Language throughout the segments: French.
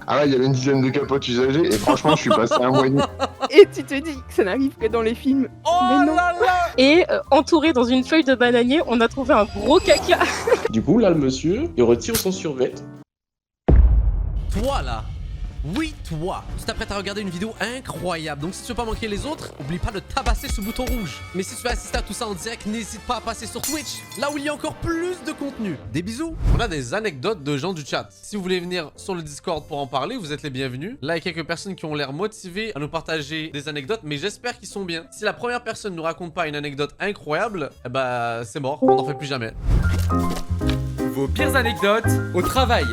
Ah ouais, il y avait une dizaine de capotes usagées et franchement, je suis passé un mois et demi. Et tu te dis que ça n'arrive que dans les films. Oh Mais non. là là. Et entouré dans une feuille de bananier, on a trouvé un gros caca. Du coup, là, le monsieur, il retire son survêt. Toi là. Oui, toi, tu t'apprêtes à regarder une vidéo incroyable. Donc si tu veux pas manquer les autres, oublie pas de tabasser ce bouton rouge. Mais si tu veux assister à tout ça en direct, n'hésite pas à passer sur Twitch, là où il y a encore plus de contenu. Des bisous. On a des anecdotes de gens du chat. Si vous voulez venir sur le Discord pour en parler, vous êtes les bienvenus. Là, il y a quelques personnes qui ont l'air motivées à nous partager des anecdotes, mais j'espère qu'ils sont bien. Si la première personne nous raconte pas une anecdote incroyable, eh bah c'est mort, on n'en fait plus jamais. Vos pires anecdotes au travail.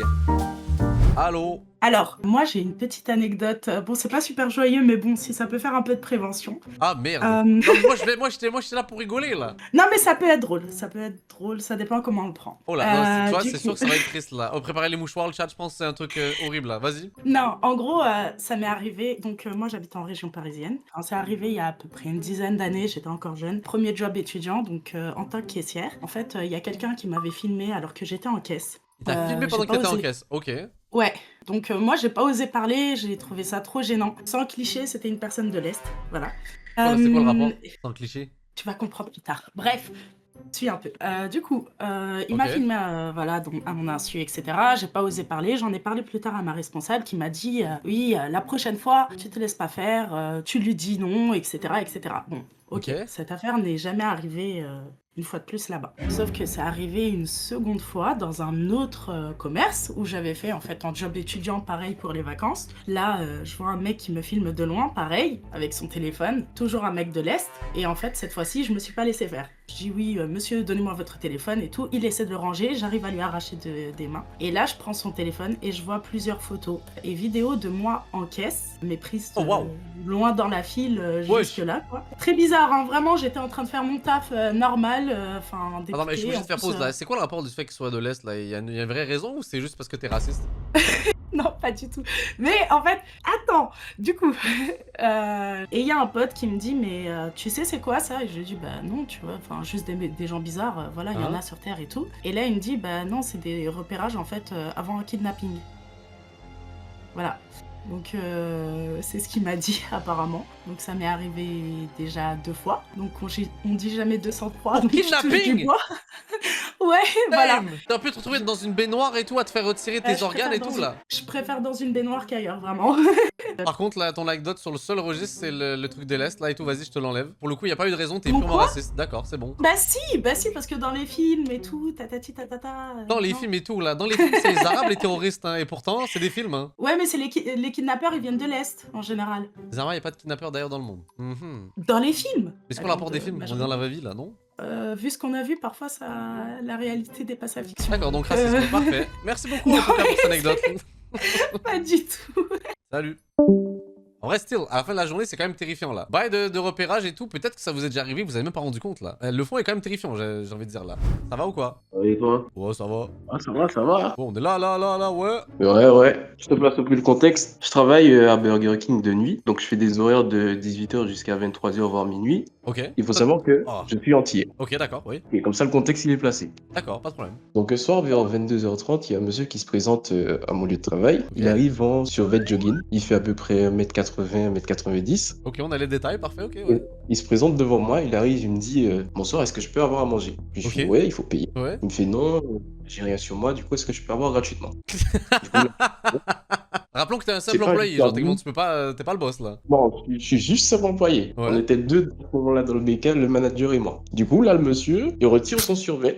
Allô? Alors, moi j'ai une petite anecdote. Bon, c'est pas super joyeux, mais bon, si ça peut faire un peu de prévention. Ah merde. Euh, Non, mais moi j'étais là pour rigoler là. Non, mais ça peut être drôle. Ça peut être drôle, ça dépend comment on le prend. Oh là, non, tu vois, Du c'est coup- sûr que ça va être triste là. Oh, préparez les mouchoirs, le chat, je pense que c'est un truc horrible là. Vas-y. Non, en gros, ça m'est arrivé. Donc, moi j'habite en région parisienne. Enfin, c'est arrivé il y a à peu près une dizaine d'années, j'étais encore jeune. Premier job étudiant, donc en tant que caissière. En fait, il y a quelqu'un qui m'avait filmé alors que j'étais en caisse. Il t'a filmé j'ai pendant que pas t'étais en osé. caisse. Ok. Ouais, donc moi j'ai pas osé parler, j'ai trouvé ça trop gênant. Sans cliché, c'était une personne de l'Est, voilà. Voilà, c'est quoi le rapport? Euh, Sans cliché. Tu vas comprendre plus tard. Bref, suis un peu. Du coup, il m'a Ok. filmé, voilà, donc, à mon insu, etc. J'ai pas osé parler. J'en ai parlé plus tard à ma responsable qui m'a dit, oui, la prochaine fois, tu te laisses pas faire, tu lui dis non, etc., etc. Bon, ok. Ok. Cette affaire n'est jamais arrivée une fois de plus là-bas. Sauf que c'est arrivé une seconde fois dans un autre commerce où j'avais fait en fait un job étudiant pareil pour les vacances. Là, je vois un mec qui me filme de loin, pareil, avec son téléphone, toujours un mec de l'Est. Et en fait, cette fois-ci, je me suis pas laissé faire. Je dis oui, monsieur, donnez-moi votre téléphone et tout. Il essaie de le ranger, j'arrive à lui arracher des mains. Et là, je prends son téléphone et je vois plusieurs photos et vidéos de moi en caisse, mais prises Oh, waouh. loin dans la file, Wesh. jusque-là, quoi. Très bizarre, hein, vraiment, j'étais en train de faire mon taf normal, enfin, Attends, mais je peux député, juste faire en plus, pause là. C'est quoi le rapport du fait qu'il soit de l'Est là? Il y a une vraie raison ou c'est juste parce que t'es raciste? Non, pas du tout. Mais en fait, attends, du coup, et il y a un pote qui me dit, mais tu sais c'est quoi ça? Et je lui dis, bah non, tu vois, enfin juste des gens bizarres, voilà, il y en a sur Terre et tout. Et là, il me dit, bah non, c'est des repérages en fait avant un kidnapping. Voilà. Donc c'est ce qu'il m'a dit apparemment. Donc ça m'est arrivé déjà 2 fois. Donc on dit jamais 203. Donc je touche Kidnapping. du bois. Ouais, voilà. Damn. T'as pu te retrouver dans une baignoire et tout à te faire retirer tes Je organes préfère et dans tout une- là. Je préfère dans une baignoire qu'ailleurs, vraiment. Par contre, là, ton anecdote sur le seul registre, c'est le truc de l'Est là et tout. Vas-y, je te l'enlève. Pour le coup, y a pas eu de raison, t'es Mon purement quoi raciste. D'accord, c'est bon. Bah si, parce que dans les films et tout, tatati tatata. Dans les non. films et tout là, dans les films, c'est les Arabes les terroristes, hein, et pourtant, c'est des films, hein. Ouais, mais c'est les kidnappeurs, ils viennent de l'Est, en général. Les Arabes, y a pas de kidnappeurs d'ailleurs dans le monde. Mhm. Dans les films. Mais c'est quoi le rapport des films? On est dans la vraie vie là, non? Vu ce qu'on a vu, parfois, la réalité dépasse la fiction. D'accord, donc racisme, parfait. Merci beaucoup en tout cas pour cette anecdote. Pas du tout. Salut. En vrai, still, à la fin de la journée, c'est quand même terrifiant là. Bail de repérage et tout, peut-être que ça vous est déjà arrivé, vous avez même pas rendu compte là. Le fond est quand même terrifiant, j'ai envie de dire là. Ça va ou quoi? Et toi? Ouais, ça va. Ah, ça va, ça va. Bon, on est là, ouais. Ouais. Je te place au plus le contexte. Je travaille à Burger King de nuit, donc je fais des horaires de 18h jusqu'à 23h, voire minuit. Ok. Il faut savoir que Ah. je suis entier. Ok, d'accord, oui. Et comme ça, le contexte, il est placé. D'accord, pas de problème. Donc, ce soir, vers 22h30, il y a un monsieur qui se présente à mon lieu de travail. Il arrive en survêt jogging. Il fait à peu près 1m80, 1m90. Ok, on a les détails, parfait, ok, ouais. Il se présente devant moi. Il arrive, il me dit bonsoir, est-ce que je peux avoir à manger? Puis je Ok. fais ouais, il faut payer. Ouais. Il me fait non, j'ai rien sur moi, du coup, est-ce que je peux avoir gratuitement? Du coup, Rappelons que t'es un C'est simple pas employé, hyper genre bon. tu peux pas, t'es pas le boss là. bon, je suis juste simple employé. Ouais. On était deux à ce moment-là dans le BK, le manager et moi. Du coup, là, le monsieur, il retire son survêt.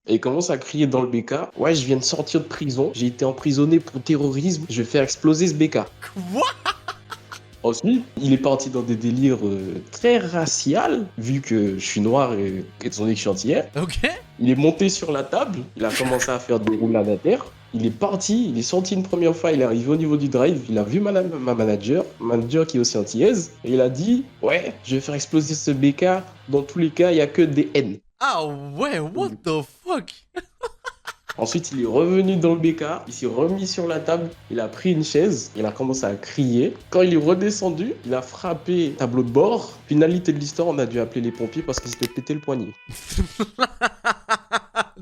Et il commence à crier dans le BK. Ouais, je viens de sortir de prison. J'ai été emprisonné pour terrorisme. Je vais faire exploser ce BK. Quoi? Ensuite, il est parti dans des délires très raciales, vu que je suis noir et étant donné que je suis antillais. Ok. Il est monté sur la table, il a commencé à faire des roulades à terre. Il est parti, il est sorti une première fois, il est arrivé au niveau du drive, il a vu ma manager qui est aussi antillaise, et il a dit « Ouais, je vais faire exploser ce BK, dans tous les cas, il n'y a que des haines. Ah ouais, what the fuck? » Ensuite, il est revenu dans le BK, il s'est remis sur la table, il a pris une chaise, il a commencé à crier. Quand il est redescendu, il a frappé le tableau de bord. Finalité de l'histoire, on a dû appeler les pompiers parce qu'il s'était pété le poignet.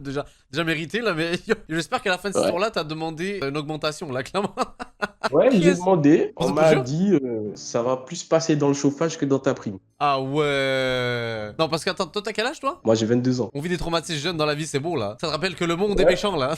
déjà mérité là, mais j'espère qu'à la fin de cette histoire-là, t'as demandé une augmentation là, clairement. Ouais, j'ai Yes. demandé. Vous On êtes m'a sûr dit ça va plus passer dans le chauffage que dans ta prime. Ah ouais. Non, parce que attends, toi, t'as quel âge toi? Moi, j'ai 22 ans. On vit des traumatismes jeunes dans la vie, c'est beau là. Ça te rappelle que le monde est Ouais. méchant là.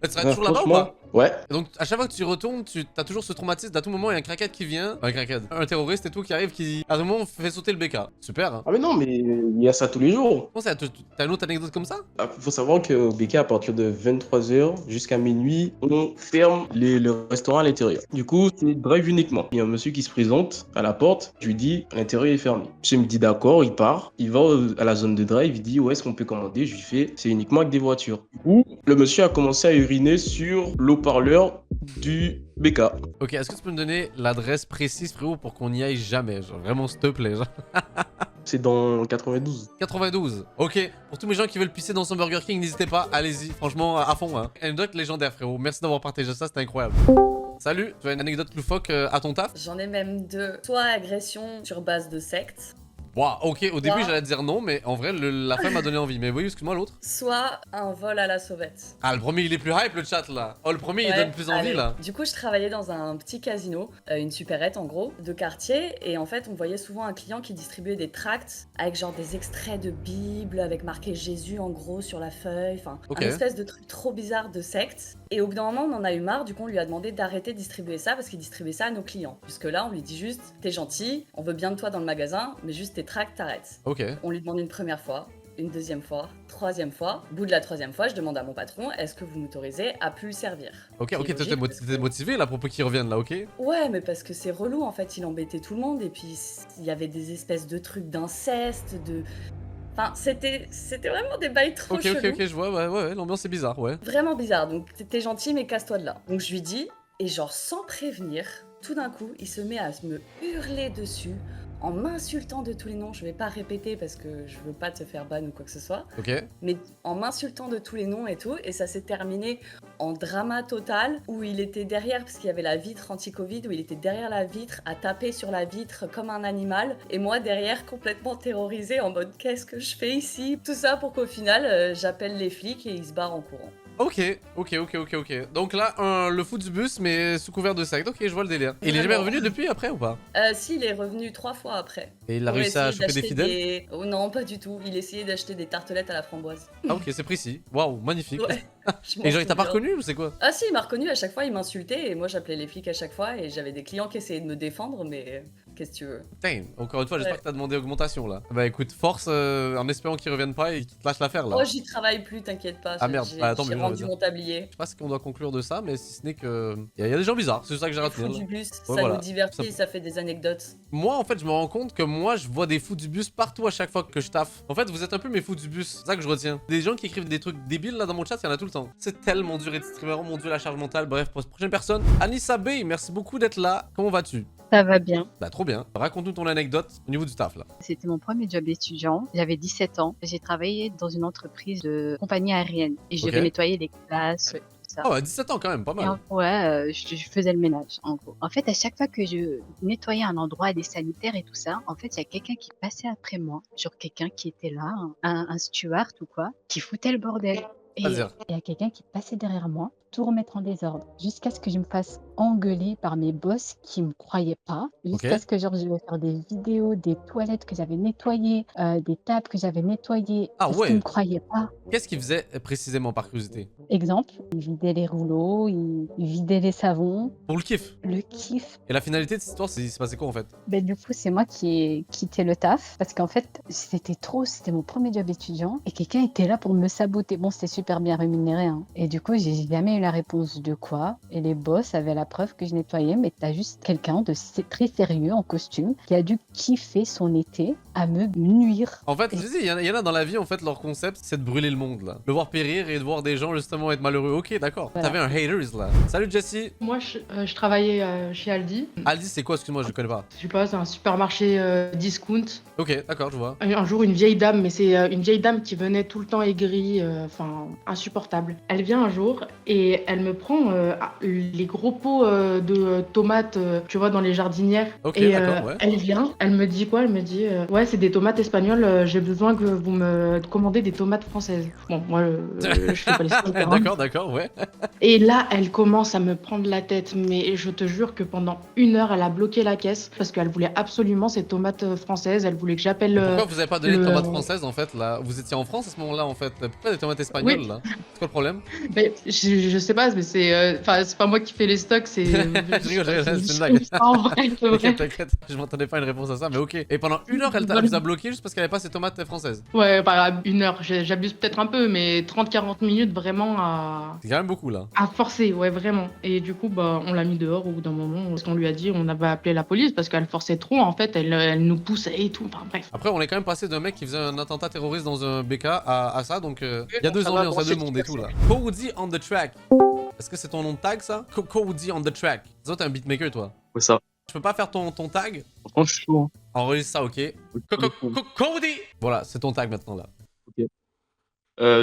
Tu seras Ouais, toujours là-bas ou franchement, pas? ouais. Et donc, à chaque fois que tu y retournes, t'as toujours ce traumatisme. À tout moment, il y a un crackhead qui vient. Un crackhead. Un terroriste et tout qui arrive qui, à tout moment, fait sauter le BK. Super, hein. Ah mais non, mais il y a ça tous les jours. Comment ça, t'as une autre anecdote comme ça? Ah, faut savoir qu'au BK, à partir de 23h jusqu'à minuit, on ferme le restaurant à l'intérieur. Du coup, c'est drive uniquement. Il y a un monsieur qui se présente à la porte. Je lui dis, l'intérieur est fermé. Monsieur me dit d'accord, il part. Il va à la zone de drive. Il dit, où est-ce qu'on peut commander? Je lui fais, c'est uniquement avec des voitures. Du coup, le monsieur a commencé à uriner sur l'eau-parleur du BK. Ok, est-ce que tu peux me donner l'adresse précise, frérot, pour qu'on n'y aille jamais? Genre, vraiment, s'il te plaît. Genre. C'est dans 92. 92. Ok, pour tous mes gens qui veulent pisser dans son Burger King, n'hésitez pas, allez-y. Franchement, à fond, hein. Anecdote légendaire, frérot. Merci d'avoir partagé ça, c'était incroyable. Salut, tu as une anecdote loufoque à ton taf? J'en ai même deux. Soit agression sur base de secte, Waouh, ok, au début Ouais. j'allais te dire non, mais en vrai, la fin m'a donné envie. Mais oui, excuse-moi, l'autre. soit un vol à la sauvette. Ah, le premier, il est plus hype, le chat, là. Oh, le premier, il Ouais, donne plus envie, allez. là. Du coup, je travaillais dans un petit casino, une supérette en gros, de quartier. Et en fait, on voyait souvent un client qui distribuait des tracts avec genre des extraits de Bible, avec marqué Jésus en gros sur la feuille. Enfin, Ok. un espèce de truc trop bizarre de secte. Et au bout d'un moment, on en a eu marre. Du coup, on lui a demandé d'arrêter de distribuer ça parce qu'il distribuait ça à nos clients. Jusque là, on lui dit juste, t'es gentil, on veut bien de toi dans le magasin, mais juste tes tracts, t'arrêtes. Ok. On lui demande une première fois, une deuxième fois, troisième fois. Au bout de la troisième fois, je demande à mon patron, est-ce que vous m'autorisez à plus le servir? Ok, C'est ok, logique. t'étais motivé, là, pour peu qu'il revienne, là, ok? Ouais, mais parce que c'est relou en fait, il embêtait tout le monde et puis il y avait des espèces de trucs d'inceste, de... Enfin, c'était vraiment des bails trop Ok, chelous. ok, ok, je vois, ouais, l'ambiance est bizarre, ouais. Vraiment bizarre, donc t'es gentil mais casse-toi de là. Donc je lui dis, et genre sans prévenir, tout d'un coup, il se met à me hurler dessus, en m'insultant de tous les noms, je vais pas répéter parce que je veux pas te faire ban ou quoi que ce soit, Ok. mais en m'insultant de tous les noms et tout, et ça s'est terminé en drama total, où il était derrière, parce qu'il y avait la vitre anti-Covid, où il était derrière la vitre, à taper sur la vitre comme un animal, et moi derrière, complètement terrorisée, en mode qu'est-ce que je fais ici? Tout ça pour qu'au final, j'appelle les flics et ils se barrent en courant. Ok. Donc là, le fou du bus, mais sous couvert de secte. Ok, je vois le délire. Et il est jamais Vraiment. revenu depuis, après, ou pas? Si, il est revenu 3 fois après. Et il a Pour réussi à essayer choper des d'acheter fidèles? Oh non, pas du tout. Il essayait d'acheter des tartelettes à la framboise. Ah, ok, c'est précis. Waouh, magnifique. Ouais. Je m'en Et genre, il t'a pas souviens. reconnu, ou c'est quoi? Ah si, il m'a reconnu à chaque fois, il m'insultait et moi j'appelais les flics à chaque fois et j'avais des clients qui essayaient de me défendre, mais qu'est-ce que tu veux? Putain, encore une fois, j'espère Ouais. que t'as demandé augmentation, là. Bah écoute, force, en espérant qu'il revienne pas et qu'il te lâche l'affaire, là. Oh, j'y travaille plus, t'inquiète pas. Ah, merde. Bah, attends, J'ai mais j'aurais rendu dit. mon tablier. Je sais pas ce qu'on doit conclure de ça, mais si ce n'est que. Il y a des gens bizarres, c'est ça que j'ai Les fous retenu. du là. bus, ça voilà. nous divertit, Ça- ça fait des anecdotes. Moi, en fait, je me rends compte que moi, je vois des fous du bus partout à chaque fois que je taffe. En fait, vous êtes un peu mes fous du bus. C'est ça que je retiens. Des gens qui écrivent des trucs débiles là dans mon chat, il y en a tout le temps. C'est tellement dur et streamer, oh mon dieu, la charge mentale. Bref, pour cette prochaine personne, Anissa Bey, merci beaucoup d'être là. Comment vas-tu? Ça va bien. Bah, trop bien. Raconte-nous ton anecdote au niveau du taf là. C'était mon premier job étudiant. J'avais 17 ans. J'ai travaillé dans une entreprise de compagnie aérienne et je Ok. devais nettoyer les classes, tout ça. Oh, 17 ans quand même, pas mal. Je faisais le ménage, en gros. En fait, à chaque fois que je nettoyais un endroit, des sanitaires et tout ça, en fait, il y a quelqu'un qui passait après moi, genre quelqu'un qui était là, un steward ou quoi, qui foutait le bordel. Et Vas-y. il y a quelqu'un qui passait derrière moi, tout remettre en désordre, jusqu'à ce que je me fasse engueuler par mes boss qui me croyaient pas, jusqu'à ce que genre je vais faire des vidéos des toilettes que j'avais nettoyées, des tables que j'avais nettoyées, Ah parce ouais. qu'ils me croyaient pas. Qu'est-ce qu'il faisait précisément par curiosité? Exemple, ils vidaient les rouleaux, ils vidaient les savons, Pour le kiff. le kiff. Et la finalité de cette histoire, c'est passé quoi en fait? Ben, du coup, c'est moi qui ai quitté le taf parce qu'en fait, c'était mon premier job étudiant et quelqu'un était là pour me saboter. Bon, c'était super bien rémunéré, hein. Et du coup, j'ai jamais eu la réponse de quoi. Et les boss avaient la preuve que je nettoyais, mais t'as juste quelqu'un de très sérieux en costume qui a dû kiffer son été à me nuire. En fait, je dis, il y en a dans la vie, en fait, leur concept, c'est de brûler le monde, là. De voir périr et de voir des gens, justement, être malheureux. Ok, d'accord. Voilà. T'avais un haters, là. Salut, Jessie. Moi, je travaillais chez Aldi. Aldi, c'est quoi? Excuse-moi, je connais pas. Je sais pas, c'est un supermarché discount. Ok, d'accord, je vois. Un jour, une vieille dame, mais c'est une vieille dame qui venait tout le temps aigrie, enfin, insupportable. Elle vient un jour et elle me prend les gros pots de tomates, tu vois, dans les jardinières. Ok, et d'accord, ouais. elle vient, elle me dit quoi? Elle me dit, ouais, ouais, c'est des tomates espagnoles. J'ai besoin que vous me commandez des tomates françaises. Bon, moi, je fais pas les trucs, hein. D'accord, ouais. Et là, elle commence à me prendre la tête. Mais je te jure que pendant 1 heure, elle a bloqué la caisse parce qu'elle voulait absolument ces tomates françaises. Elle voulait que j'appelle. Pourquoi vous avez pas donné de le- tomates françaises en fait là? Vous étiez en France à ce moment-là en fait. Pourquoi des tomates espagnoles Oui. là? C'est quoi le problème? Mais je sais pas, mais c'est pas moi qui fais les stocks, c'est. Je rigole, c'est une blague. En vrai, c'est vrai. T'inquiète, je m'attendais pas à une réponse à ça, mais ok. Et pendant 1 heure, elle vous a bloqué juste parce qu'elle avait pas ses tomates françaises. Ouais, bah, 1 heure, j'abuse peut-être un peu, mais 30-40 minutes vraiment C'est quand même beaucoup là. à forcer, ouais, vraiment. Et du coup, bah, on l'a mis dehors au bout d'un moment. Parce qu'on lui a dit, on avait appelé la police parce qu'elle forçait trop, en fait, elle nous poussait et tout. Enfin, bref. Après, on est quand même passé d'un mec qui faisait un attentat terroriste dans un BK à ça, donc il y a deux ambiances, il y a deux mondes et tout là. Cody on the track. Est-ce que c'est ton nom de tag ça? Cody on the track. Dis-moi, t'es un beatmaker toi. C'est ça. Je peux pas faire ton tag? Franchement, je suis chaud. Hein. Enregistre ça, ok. Cody! Voilà, c'est ton tag maintenant là.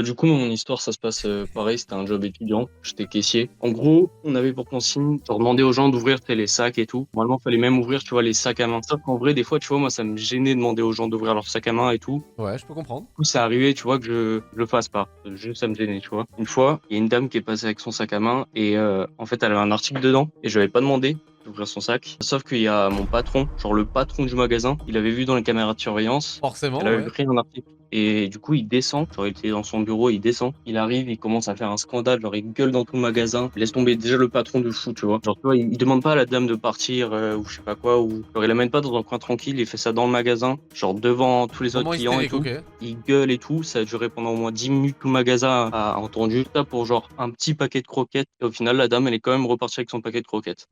Du coup, mon histoire, ça se passe pareil. C'était un job étudiant. J'étais caissier. En gros, on avait pour consigne de demander aux gens d'ouvrir les sacs et tout. Normalement, il fallait même ouvrir, tu vois, les sacs à main. Sauf qu'en vrai, des fois, tu vois, moi, ça me gênait de demander aux gens d'ouvrir leurs sacs à main et tout. Ouais, je peux comprendre. Du coup, c'est arrivé, tu vois, que je le fasse pas. Juste, ça me gênait, tu vois. Une fois, il y a une dame qui est passée avec son sac à main et en fait, elle avait un article dedans et je lui avais pas demandé d'ouvrir son sac. Sauf qu'il y a mon patron, genre le patron du magasin, il avait vu dans les caméras de surveillance. Forcément, Elle avait ouais. pris un article. Et du coup, il descend, genre il était dans son bureau, il descend, il arrive, il commence à faire un scandale, genre il gueule dans tout le magasin, il laisse tomber déjà le patron de fou, tu vois. Genre, tu vois, il demande pas à la dame de partir ou je sais pas quoi, ou genre il l'amène pas dans un coin tranquille, il fait ça dans le magasin, genre devant tous les autres Moment clients et hystérique, tout. ok. Il gueule et tout, ça a duré pendant au moins 10 minutes, tout le magasin a entendu ça pour genre un petit paquet de croquettes. Et au final, la dame, elle est quand même repartie avec son paquet de croquettes.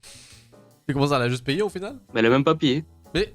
Puis comment ça, elle a juste payé au final? Mais elle a même pas payé. Mais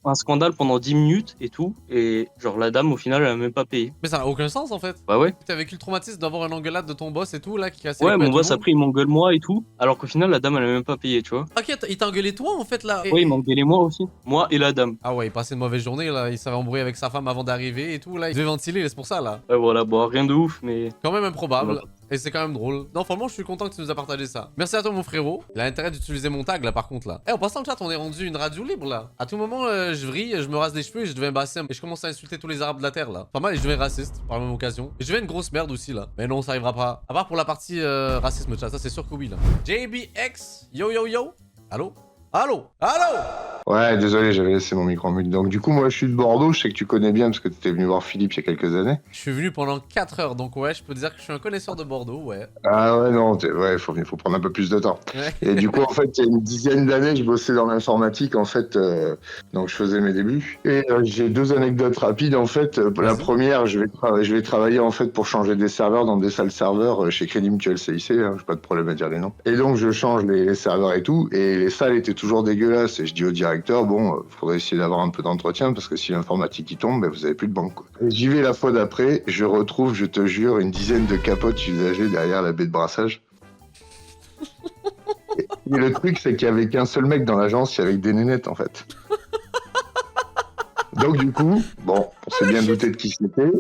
Un scandale pendant 10 minutes et tout, et genre la dame, au final, elle a même pas payé. ça n'a aucun sens en fait. Bah ouais. T'as vécu le traumatisme d'avoir une engueulade de ton boss et tout là qui cassait Ouais, les couilles à mon tout le boss monde. après il m'engueule moi et tout, alors qu'au final la dame elle a même pas payé, tu vois. Ok, il t'a engueulé toi en fait là. Ouais, il m'engueulait moi aussi. Moi et la dame. Ah ouais, il passait une mauvaise journée là, il s'avait embrouillé avec sa femme avant d'arriver et tout là. Il devait ventiler, c'est pour ça là. Ouais, voilà, bon, rien de ouf, mais. Quand même improbable. Ouais. Et c'est quand même drôle. Non, franchement, je suis content que tu nous as partagé ça. Merci à toi, mon frérot. Il a intérêt d'utiliser mon tag là, par contre là. Eh, en passant le chat, on est rendu une radio libre là. À tout moment, je vrille, je me rase les cheveux et je deviens bassem. Et je commence à insulter tous les arabes de la terre là. Pas mal, et je deviens raciste par la même occasion. Et je deviens une grosse merde aussi là. Mais non, ça arrivera pas. À part pour la partie racisme chat, ça c'est sûr que oui là. JBX, yo yo yo. Allô? Allô? Allô? Ouais, désolé, j'avais laissé mon micro en mute. Donc, du coup, moi, je suis de Bordeaux. Je sais que tu connais bien parce que tu étais venu voir Philippe il y a quelques années. Je suis venu pendant 4 heures, donc ouais, je peux dire que je suis un connaisseur de Bordeaux, ouais. Ah ouais, non, ouais, faut prendre un peu plus de temps. Ouais. Et du coup, en fait, il y a une dizaine d'années, je bossais dans l'informatique, en fait, donc je faisais mes débuts. Et j'ai deux anecdotes rapides, en fait. La première, je vais travailler, en fait, pour changer des serveurs dans des salles serveurs chez Crédit Mutuel CIC, hein, j'ai pas de problème à dire les noms. Et donc, je change les serveurs et tout, et les salles étaient toujours dégueulasses. Et je dis au directeur, bon, faudrait essayer d'avoir un peu d'entretien, parce que si l'informatique y tombe, ben, vous avez plus de banque, quoi. Et j'y vais la fois d'après, je retrouve, je te jure, une dizaine de capotes usagées derrière la baie de brassage. Et le truc, c'est qu'il y avait qu'un seul mec dans l'agence, il y avait que des nénettes, en fait. Donc, du coup, bon, on s'est bien douté de qui c'était.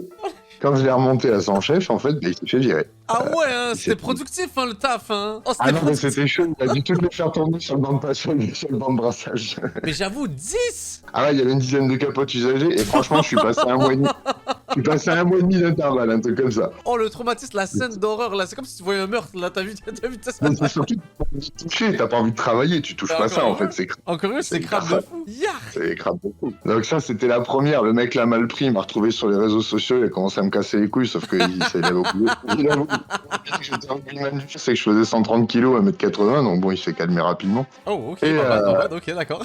Quand je l'ai remonté à son chef, en fait, il s'est fait virer. Ah ouais, hein, c'était c'est- productif hein, le taf, hein. Oh, Ah c'était non, mais productif. c'était chaud, il a dû tout le faire tomber sur le banc de sur le banc de brassage. Mais j'avoue, 10. Ah ouais, il y avait une dizaine de capotes usagées, et franchement, je suis passé à un mois et demi. Je suis passé à un mois et demi d'intervalle, un truc comme ça. Oh, le traumatisme, la scène d'horreur là, c'est comme si tu voyais un meurtre là, t'as vu ça? Mais c'est surtout, t'as pas envie de toucher, t'as pas envie de travailler, tu touches Ah, pas ça, en encore fait, c'est Encore une, c'est C'est crade de grave. fou. Yark. C'est grave beaucoup. Donc ça, c'était la première. Le mec l'a mal pris, il m'a retrouvé sur les réseaux sociaux, il a commencé à me casser les couilles, sauf qu'il avait oublié. Il a oublié que j'étais en Guyane. C'est que je faisais 130 kilos à 1m80, donc bon, il s'est calmé rapidement. Oh, ok, Et, pas mal, pas mal, ok, d'accord.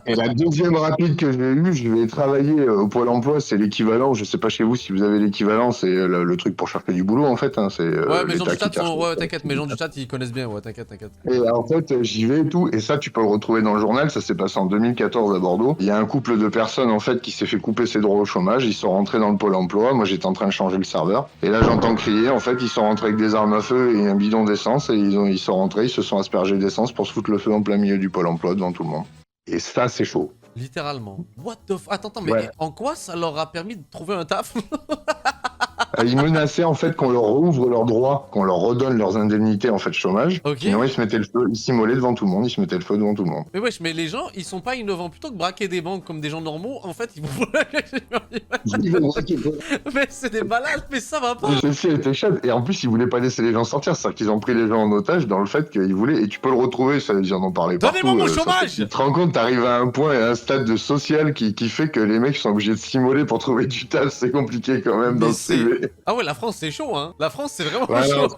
Et la deuxième rapide que j'ai eue, je vais travailler au Pôle emploi, c'est l'équivalent, je sais pas chez vous si vous avez l'équivalent, c'est le truc pour chercher du boulot en fait, hein, c'est Ouais, mais les gens l'État du chat qui cherche. sont. Ouais, t'inquiète, mes gens du chat ils connaissent bien, ouais, t'inquiète. Et en fait, j'y vais et tout, et ça, tu peux le retrouver dans le journal, ça s'est passé en 2014 à Bordeaux. Il y a un couple de personnes, en fait, qui s'est fait couper ses droits au chômage, ils sont rentrés dans le Pôle emploi, moi j'étais en train de changer le serveur, et là j'entends crier, en fait, ils sont rentrés avec des armes à feu et un bidon d'essence, et ils sont rentrés, ils se sont aspergés d'essence pour se foutre le feu en plein milieu du Pôle emploi devant tout le monde. Et ça, c'est chaud. Littéralement. What the f... Attends, mais Ouais. en quoi ça leur a permis de trouver un taf? Ils menaçaient en fait qu'on leur rouvre leurs droits, qu'on leur redonne leurs indemnités en fait chômage. Ok. Sinon ils se mettaient le feu, ils s'immolaient devant tout le monde, ils se mettaient le feu devant tout le monde. Mais wesh, mais les gens, ils sont pas innovants. Plutôt que braquer des banques comme des gens normaux, en fait, ils vont... Mais c'est des malades, mais ça va pas. Ceci était chade. Et en plus, ils voulaient pas laisser les gens sortir. C'est-à-dire qu'ils ont pris les gens en otage dans le fait qu'ils voulaient. Et tu peux le retrouver, ça, ils en ont parlé partout. Donnez-moi mon ça, chômage. tu te rends compte, t'arrives à un point et à un stade de social qui fait que les mecs sont obligés de s'immoler pour trouver du taf. C'est compliqué quand même dans Mais le CV. Ah ouais, la France, c'est chaud, hein. La France, c'est vraiment Ouais, chaud.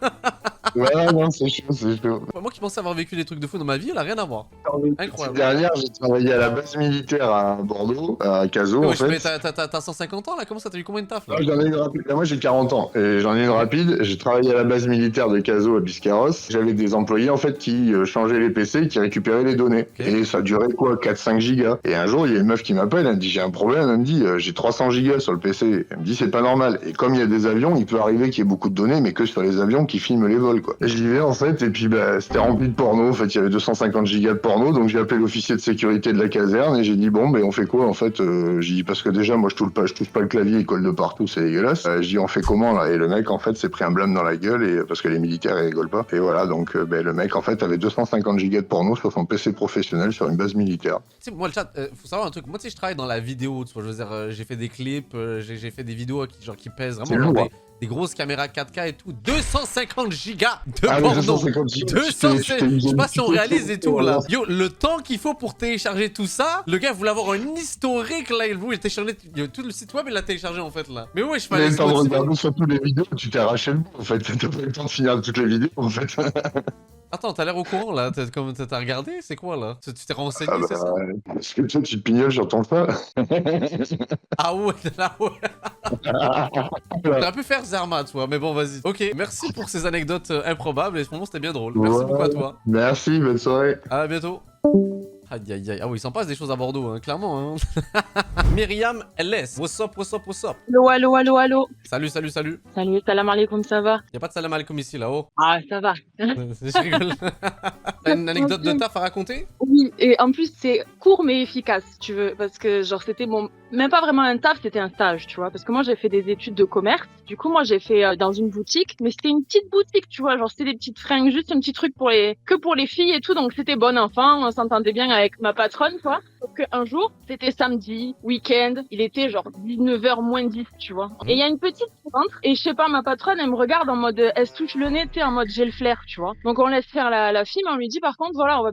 Ouais, non, c'est chaud, c'est chaud. Moi qui pensais avoir vécu des trucs de fou dans ma vie, elle a rien à voir. L'année Incroyable. dernière, j'ai travaillé à la base militaire à Bordeaux, à Cazaux, en Wesh, mais fait. t'as 150 ans là? Comment ça? T'as eu combien de taf là? Ah, j'en ai une rapide. Moi, j'ai 40 ans et j'en ai une rapide. J'ai travaillé à la base militaire de Cazaux à Biscarros. J'avais des employés en fait qui changeaient les PC et qui récupéraient les données. Ok. Et ça durait quoi, 4-5 gigas. Et un jour, il y a une meuf qui m'appelle, elle me dit j'ai un problème, elle me dit j'ai 300 gigas sur le PC. Elle me dit c'est pas normal. Et comme il y a des avions, il peut arriver qu'il y ait beaucoup de données, mais que sur les avions qui filment les vols quoi. Et j'y vais en fait et puis bah, c'était rempli de porno. En fait, il y avait 250 gigas de porno, donc j'ai appelé l'officier de sécurité de la caserne et j'ai dit bon ben on fait quoi en fait. J'ai dit parce que déjà moi je touche pas le clavier, il colle de partout, c'est dégueulasse. Je dis on fait comment là? Et le mec en fait s'est pris un blâme dans la gueule et parce que les militaires ils rigolent pas. Et voilà donc ben, le mec en fait avait 250 gigas de porno sur son PC professionnel sur une base militaire. Tu sais, moi le chat, faut savoir un truc. Moi tu sais, je travaille dans la vidéo, tu vois, je veux dire, j'ai fait des clips, j'ai fait des vidéos qui pèsent C'est vraiment genre lourd, des grosses caméras 4K et tout. 250 gigas de Ah mais porno. 250 gigas. 200, je sais pas si on réalise et tout là. Yo, le temps qu'il faut pour télécharger tout ça, le gars voulait avoir un historique là, il voulait télécharger tout le site web, il l'a téléchargé en fait là. Mais ouais, je fallait Mais se t'as de motiver. regarder sur toutes les vidéos, tu t'es arraché le bout en fait. T'as pas eu le temps de finir toutes les vidéos en fait. Attends, t'as l'air au courant là, t'as regardé? C'est quoi là? Tu t'es renseigné, Ah c'est ça? parce que toi tu te pignoles sur ton tas. Ah ouais, là ouais. T'aurais pu faire Zerma, toi, mais bon, vas-y. Ok, merci pour ces anecdotes improbables et ce moment c'était bien drôle. Merci beaucoup à toi. Merci, bonne soirée. À bientôt. Aïe aïe aïe. Ah oui, il s'en passe des choses à Bordeaux, hein, clairement. Hein. Myriam LS. What's up, what's up, what's up? Allo, allo, allo, allo. Salut, salut, salut. Salut, salam alaikum, ça va? Y'a pas de salam alaikum ici, là-haut. Ah, ça va. Je rigole. T'as une anecdote de taf à raconter? Oui, et en plus, c'est court mais efficace, si tu veux, parce que genre, c'était mon... Même pas vraiment un taf, c'était un stage, tu vois, parce que moi, j'ai fait des études de commerce. Du coup, moi, j'ai fait dans une boutique, mais c'était une petite boutique, tu vois, genre, c'était des petites fringues, juste un petit truc que pour les filles et tout, donc c'était bon enfant, on s'entendait bien avec ma patronne, quoi. Sauf qu'un jour, c'était samedi, week-end, il était genre 19h moins 10, tu vois. Et il y a une petite qui rentre, et je sais pas, ma patronne, elle me regarde en mode, elle se touche le nez, tu sais, en mode j'ai le flair, tu vois. Donc on laisse faire la fille, mais on lui dit par contre, voilà, on va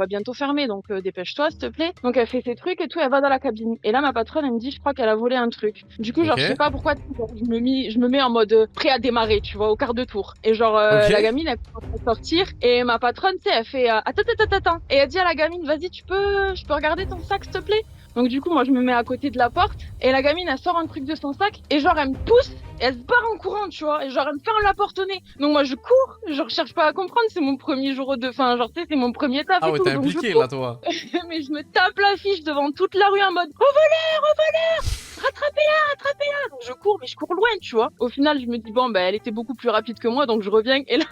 bientôt fermer, donc dépêche-toi, s'il te plaît. Donc elle fait ses trucs et tout, elle va dans la cabine. Et là, ma patronne, elle me dit, je crois qu'elle a volé un truc. Du coup, genre, Ok. je sais pas pourquoi, genre, je me mets en mode prêt à démarrer, tu vois, au quart de tour. Et genre, Ok. la gamine, elle commence à sortir, et ma patronne, tu sais, elle fait, attends. Et elle dit à la gamine, vas-y, je peux regarder ton sac, s'il te plaît? Donc du coup, moi, je me mets à côté de la porte, et la gamine, elle sort un truc de son sac, et genre, elle me pousse, et elle se barre en courant, tu vois, et genre, elle me ferme la porte au nez. Donc moi, je cours, je cherche pas à comprendre, c'est mon premier jour de fin, genre, tu sais, c'est mon premier taf Ah et ouais, tout. t'es Donc, je impliqué cours. là, toi. Mais je me tape l'affiche devant toute la rue en mode, au voleur, rattrapez-la. Donc je cours, mais je cours loin, tu vois. Au final, je me dis, bon, bah, elle était beaucoup plus rapide que moi, donc je reviens, et là,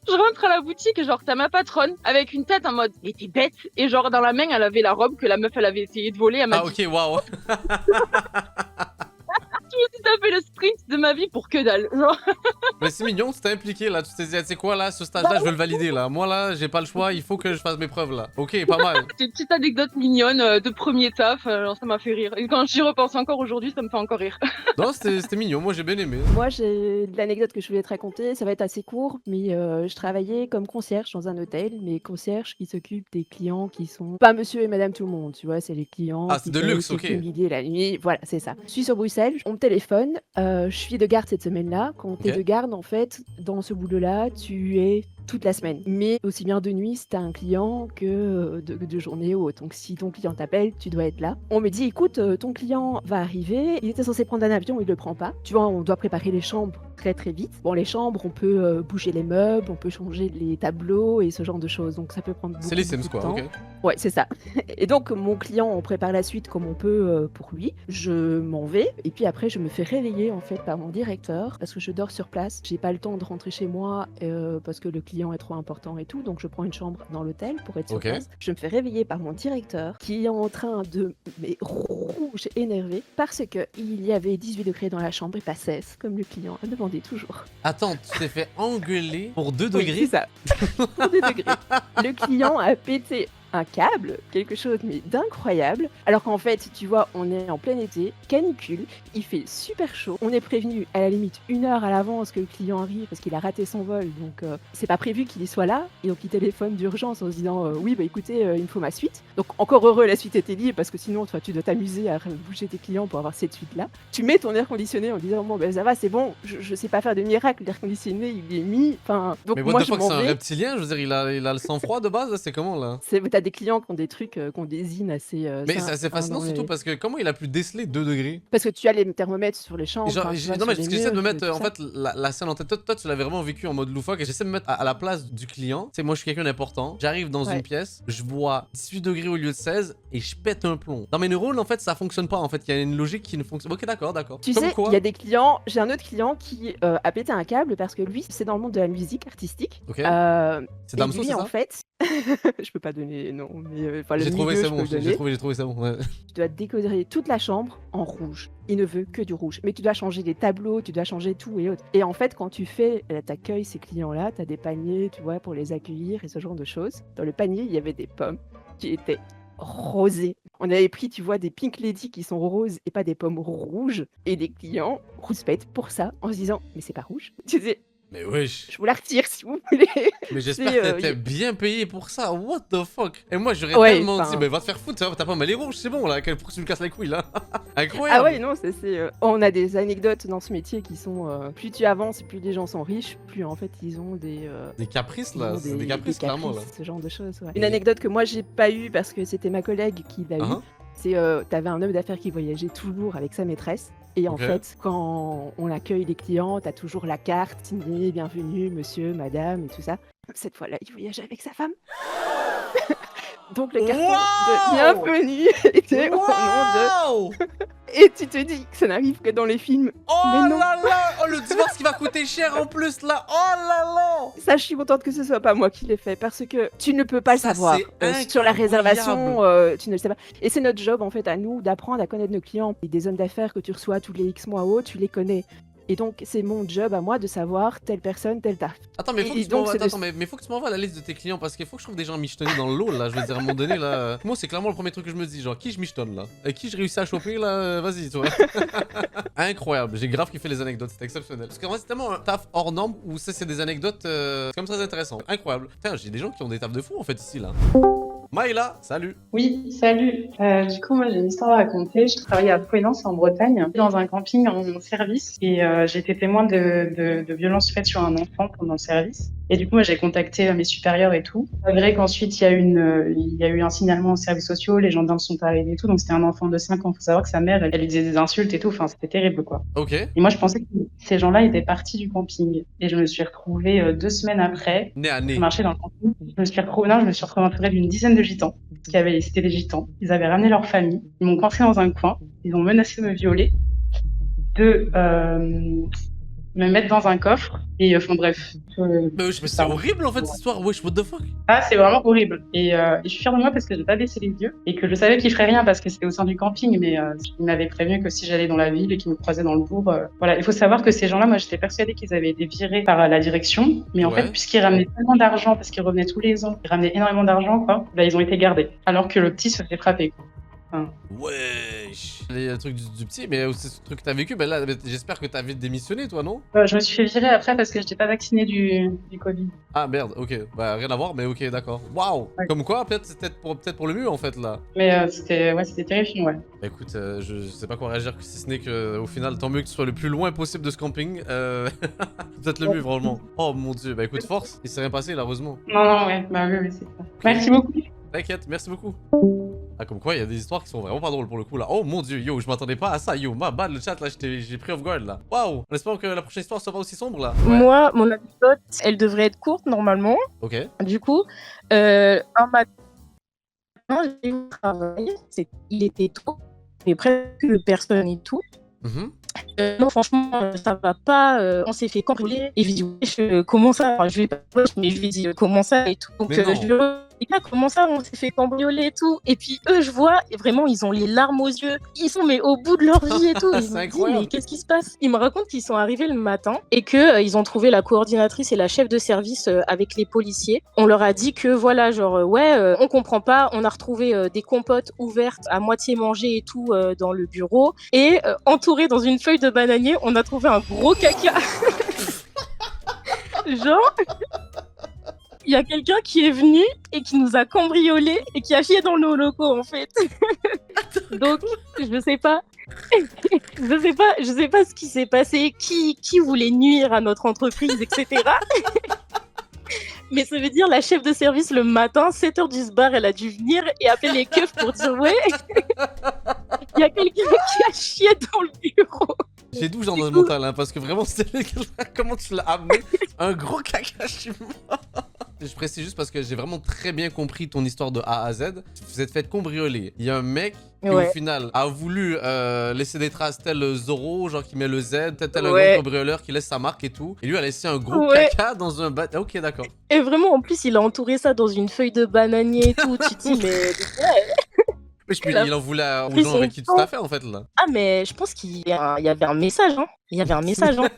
je rentre à la boutique et genre t'as ma patronne avec une tête en mode mais t'es bête et genre dans la main elle avait la robe que la meuf elle avait essayé de voler, elle m'a Ah dit ok, waouh. je me suis tapé le sprint de ma vie pour que dalle, genre. Mais c'est mignon, tu t'es impliqué là, tu t'es dit, tu sais quoi là, ce stage-là, je veux le valider là. Moi là, j'ai pas le choix, il faut que je fasse mes preuves là. Ok, pas mal. C'est une petite anecdote mignonne de premier taf, genre, ça m'a fait rire et quand j'y repense encore aujourd'hui ça me fait encore rire. Non, c'était mignon, moi j'ai bien aimé. Moi, j'ai de l'anecdote que je voulais te raconter. Ça va être assez court, mais je travaillais comme concierge dans un hôtel, mais concierge qui s'occupe des clients qui sont pas monsieur et madame tout le monde, tu vois, c'est les clients Ah, qui c'est de payent luxe, ok. quelques milliers la nuit. Voilà, c'est ça. Je suis sur Bruxelles, on me téléphone. Je suis de garde cette semaine-là. Quand tu es Ok. de garde, en fait, dans ce boulot-là, tu es toute la semaine. Mais aussi bien de nuit si t'as un client que de journée ou autre. Donc si ton client t'appelle, tu dois être là. On me dit, écoute, ton client va arriver, il était censé prendre un avion, il le prend pas. Tu vois, on doit préparer les chambres très très vite. Bon, les chambres, on peut bouger les meubles, on peut changer les tableaux et ce genre de choses. Donc ça peut prendre beaucoup, C'est les Sims beaucoup de quoi, temps. ok. Ouais, c'est ça. Et donc, mon client, on prépare la suite comme on peut pour lui. Je m'en vais. Et puis après, je me fais réveiller en fait par mon directeur parce que je dors sur place. J'ai pas le temps de rentrer chez moi parce que le client client est trop important et tout, donc je prends une chambre dans l'hôtel pour être sur Ok. place. Je me fais réveiller par mon directeur qui est en train de rouge énervé parce que il y avait 18 degrés dans la chambre et pas 16 comme le client a demandé toujours. Attends, tu t'es fait engueuler pour 2 Oui, degrés? c'est ça. Pour 2 degrés. Le client a pété un câble, quelque chose mais d'incroyable. Alors qu'en fait, tu vois, on est en plein été, canicule, il fait super chaud. On est prévenu à la limite 1 heure à l'avance que le client arrive parce qu'il a raté son vol, donc c'est pas prévu qu'il y soit là. Et donc il téléphone d'urgence en se disant oui bah écoutez, il me faut ma suite. Donc encore heureux, la suite était libre parce que sinon tu dois t'amuser à bouger tes clients pour avoir cette suite là. Tu mets ton air conditionné en disant bon ben ça va, c'est bon, je sais pas faire de miracle, l'air conditionné il est mis. Enfin donc Mais moi what the je fuck, c'est m'en un vais. reptilien? Je veux dire, il a le sang-froid de base, là, c'est comment, là? T'as des clients qui ont des trucs qu'on désigne assez. Mais c'est assez fascinant, surtout parce que comment il a pu déceler 2 degrés? Parce que tu as les thermomètres sur les chambres. Et genre, enfin, tu vois, non, mais sur les j'essaie de me murs, mettre tout en ça. fait la scène en tête. Toi, tu l'avais vraiment vécu en mode loufoque et j'essaie de me mettre à la place du client. Tu sais, moi je suis quelqu'un d'important. J'arrive dans une pièce, je vois 18 degrés au lieu de 16 et je pète un plomb. Dans mes neurones, en fait, ça fonctionne pas. En fait, il y a une logique qui ne fonctionne pas. Ok, d'accord. Tu Comme sais, quoi. il y a des clients. J'ai un autre client qui a pété un câble parce que lui, c'est dans le monde de la musique artistique. Ok. C'est Et Damso, lui, c'est en ça? fait, je peux pas donner non, mais enfin, le J'ai trouvé, milieu, c'est je peux bon. le donner. J'ai trouvé, c'est bon. Ouais. Tu dois décorer toute la chambre en rouge. Il ne veut que du rouge. Mais tu dois changer les tableaux, tu dois changer tout et autres. Et en fait, quand tu t'accueilles ces clients-là, tu as des paniers, tu vois, pour les accueillir et ce genre de choses. Dans le panier, il y avait des pommes qui étaient rosées. On avait pris, tu vois, des Pink Lady qui sont roses et pas des pommes rouges. Et des clients rouspètent pour ça en se disant, mais c'est pas rouge. Tu sais, Mais wesh. je vous la retire si vous voulez. Mais j'espère C'est, que t'étais bien payé pour ça. What the fuck? Et moi, j'aurais Ouais, tellement dit, enfin- mais va te faire foutre, t'as pas mal les rouges, c'est bon là. Pourquoi tu me casses les couilles là? Ah Incroyable. ouais, non, on a des anecdotes dans ce métier qui sont... plus tu avances, plus les gens sont riches, plus en fait ils ont des... Des caprices ils là, ont c'est des caprices clairement là. ce genre de choses. Ouais. Une anecdote que moi j'ai pas eu parce que c'était ma collègue qui l'a eu, Hein? c'est t'avais un homme d'affaires qui voyageait toujours avec sa maîtresse. Et en Ok. fait, quand on accueille les clients, t'as toujours la carte signée, bienvenue, monsieur, madame et tout ça. Cette fois-là, il voyageait avec sa femme. Donc le carton de bienvenue était au nom Wow! de... Et tu te dis que ça n'arrive que dans les films. Oh Mais non. là là! Oh le divorce qui va coûter cher en plus là! Oh là là! Ça, je suis contente que ce soit pas moi qui l'ai fait parce que tu ne peux pas le Ça, savoir. c'est Sur la incroyable. réservation, tu ne le sais pas. Et c'est notre job en fait à nous d'apprendre à connaître nos clients. Et des hommes d'affaires que tu reçois tous les X mois ou autres, tu les connais. Et donc, c'est mon job à moi de savoir telle personne, tel taf. Attends, mais faut que Et tu donc, m'envoies c'est de- attends, mais faut que tu m'envoies la liste de tes clients parce qu'il faut que je trouve des gens michetonnés dans le lot là. Je veux dire, à un moment donné là. Moi, c'est clairement le premier truc que je me dis. Genre, qui je michetonne là? Et qui je réussis à choper là? Vas-y, toi. Incroyable. J'ai grave kiffé les anecdotes. C'était exceptionnel. Parce qu'en vrai, c'est tellement un taf hors norme où ça, c'est des anecdotes. C'est comme très intéressant. Incroyable. Putain, j'ai des gens qui ont des tafs de fou en fait ici là. Maïla, salut. Oui, salut. Du coup, moi, j'ai une histoire à raconter. Je travaillais à Fouenance en Bretagne, dans un camping en service, et j'ai été témoin de violences faites sur un enfant pendant le service. Et du coup, moi, j'ai contacté mes supérieurs et tout. Malgré qu'ensuite, il y a eu un signalement aux services sociaux, les gendarmes sont arrivés et tout. Donc, c'était un enfant de 5 ans. Faut savoir que sa mère, elle lui disait des insultes et tout. Enfin, c'était terrible, quoi. Ok. Et moi, je pensais que ces gens-là étaient partis du camping. Et je me suis retrouvée 2 semaines après. Nez à nez. Je marchais dans le camping. Je me suis retrouvée entourée d'une dizaine de gitans. C'était des gitans. Ils avaient ramené leur famille. Ils m'ont coincée dans un coin. Ils ont menacé de me violer, de me mettre dans un coffre. Et enfin bref. Mais wesh, mais c'est horrible en fait cette histoire. Wesh, what the fuck? Ah, c'est vraiment horrible. Et je suis fière de moi parce que j'ai pas baissé les yeux et que je savais qu'ils feraient rien parce que c'était au sein du camping, mais ils m'avaient prévenu que si j'allais dans la ville et qu'ils me croisaient dans le bourg, voilà. Il faut savoir que ces gens-là, moi, j'étais persuadée qu'ils avaient été virés par la direction, mais en Ouais. fait, puisqu'ils ramenaient tellement d'argent, parce qu'ils revenaient tous les ans, ils ramenaient énormément d'argent, quoi, bah, ils ont été gardés, alors que le petit se fait frapper, quoi. Enfin, Wesh. Les trucs du petit, mais aussi ce truc que t'as vécu, ben là, j'espère que t'as vite démissionné toi, non? je me suis fait virer après parce que j'étais pas vaccinée du Covid. Ah merde, ok. Bah rien à voir, mais ok, d'accord. Waouh. Ouais. Comme quoi, peut-être pour le mieux en fait là. Mais c'était terrifiant, ouais. Bah écoute, je sais pas quoi réagir si ce n'est que au final, tant mieux que tu sois le plus loin possible de ce camping. Peut-être le mieux, vraiment. Oh mon dieu, bah écoute, force. Il s'est rien passé, là, heureusement. Non, ouais, bah oui, c'est ça. Merci beaucoup. T'inquiète, merci beaucoup. Ah, comme quoi, il y a des histoires qui sont vraiment pas drôles pour le coup là. Oh mon dieu, yo, je m'attendais pas à ça, yo. Ma bad, le chat là, j'ai pris off guard là. Waouh, on espère que la prochaine histoire sera aussi sombre là. Ouais. Moi, mon anecdote, elle devrait être courte normalement. Ok. Du coup, un matin, j'ai eu un travail. Il était tôt, mais presque personne et tout. Non, franchement, ça va pas. On s'est fait cambrioler. Et je lui dis, wesh, comment ça? Enfin, je lui ai pas dit wesh, mais je lui ai dit, comment ça et tout. Donc, Mais non. je lui ai dit, comment ça, on s'est fait cambrioler et tout. Et puis, eux, je vois, vraiment, ils ont les larmes aux yeux. Ils sont, mais au bout de leur vie et tout. Et je C'est me dis, incroyable. mais qu'est-ce qui se passe? Ils me racontent qu'ils sont arrivés le matin et que ils ont trouvé la coordinatrice et la chef de service avec les policiers. On leur a dit que, voilà, genre, on comprend pas. On a retrouvé des compotes ouvertes à moitié mangées et tout dans le bureau. Et entouré dans une feuille de bananier, on a trouvé un gros caca. Genre, il y a quelqu'un qui est venu et qui nous a cambriolés et qui a chié dans nos locaux en fait. Donc, je sais pas. Je sais pas ce qui s'est passé, qui voulait nuire à notre entreprise, etc. Mais ça veut dire la chef de service le matin, 7h du bar, elle a dû venir et appeler les keufs pour dire ouais, il y a quelqu'un qui a chié dans le bureau. J'ai d'où dans le mental, hein, parce que vraiment, comment tu l'as amené? Un gros caca, je suis mort. Je précise juste parce que j'ai vraiment très bien compris ton histoire de A à Z. Vous êtes fait cambrioler. Il y a un mec qui, au final, a voulu laisser des traces tel Zoro, genre qui met le Z, tel un autre cambrioleur qui laisse sa marque et tout. Et lui a laissé un gros caca dans un bat. Ok, d'accord. Et vraiment, en plus, il a entouré ça dans une feuille de bananier et tout. Tu te dis, mais. Il en voulait aux gens avec qui tu t'as fait en fait là. Ah, mais je pense qu'il y avait un message, hein. Il y avait un message, hein.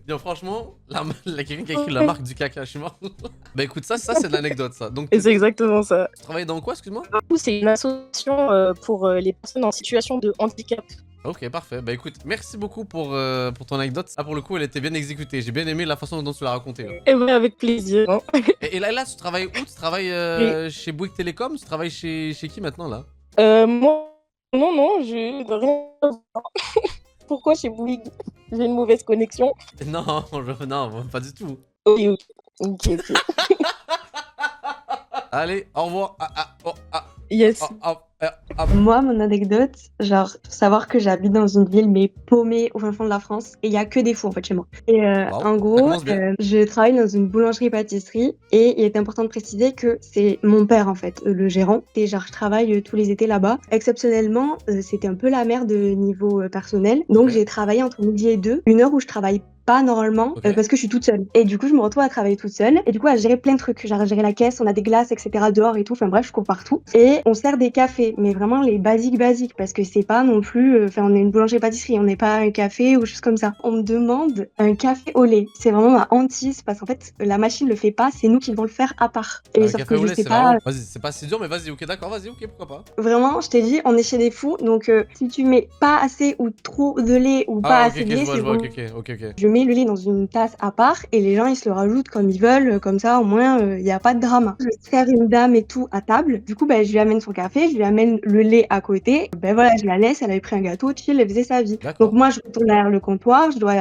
Bien, franchement, quelqu'un qui a écrit la marque du caca, je suis mort. Bah écoute, ça c'est de l'anecdote ça. Donc, Et c'est exactement ça. tu travailles dans quoi, excuse-moi? C'est une association pour les personnes en situation de handicap. Ok, parfait. Bah écoute, merci beaucoup pour ton anecdote. Ah, pour le coup, elle était bien exécutée. J'ai bien aimé la façon dont tu l'as racontée. Et ouais, avec plaisir. Hein. Et là, tu travailles où? Tu travailles chez Bouygues Télécom? Tu travailles chez qui maintenant là? Moi, non, je rien. Pourquoi chez Bouygues? J'ai une mauvaise connexion. Non, non, pas du tout. Ok. Allez, au revoir. Yes. Moi, mon anecdote, genre, faut savoir que j'habite dans une ville, mais paumée au fin fond de la France, et il y a que des fous en fait chez moi. Et en gros, je travaille dans une boulangerie-pâtisserie, et il est important de préciser que c'est mon père en fait, le gérant. Et genre, je travaille tous les étés là-bas. Exceptionnellement, c'était un peu la merde niveau personnel, donc j'ai travaillé entre midi et 2, une heure où je travaille pas normalement parce que je suis toute seule. Et du coup, je me retrouve à travailler toute seule et du coup à gérer plein de trucs, genre à gérer la caisse, on a des glaces, etc. dehors et tout. Enfin bref, je cours partout. Et on sert des cafés, mais vraiment les basiques parce que c'est pas non plus. Enfin, on est une boulangerie-pâtisserie, on n'est pas un café ou juste comme ça. On me demande un café au lait. C'est vraiment ma hantise parce qu'en fait, la machine le fait pas, c'est nous qui devons le faire à part. Et sauf que je sais pas. Vraiment... Vas-y, c'est pas si dur, mais vas-y, ok, d'accord, vas-y, ok, pourquoi pas. Vraiment, je t'ai dit, on est chez des fous, donc si tu mets pas assez ou trop de lait ou pas assez de lait, c'est bon. Ok. Je mets le lait dans une tasse à part et les gens ils se le rajoutent comme ils veulent, comme ça au moins il y a pas de drama. Je sers une dame et tout à table. Du coup je lui amène son café, je lui amène le lait à côté. Voilà, je la laisse, elle avait pris un gâteau, chill, elle faisait sa vie. Donc moi je retourne derrière le comptoir, je dois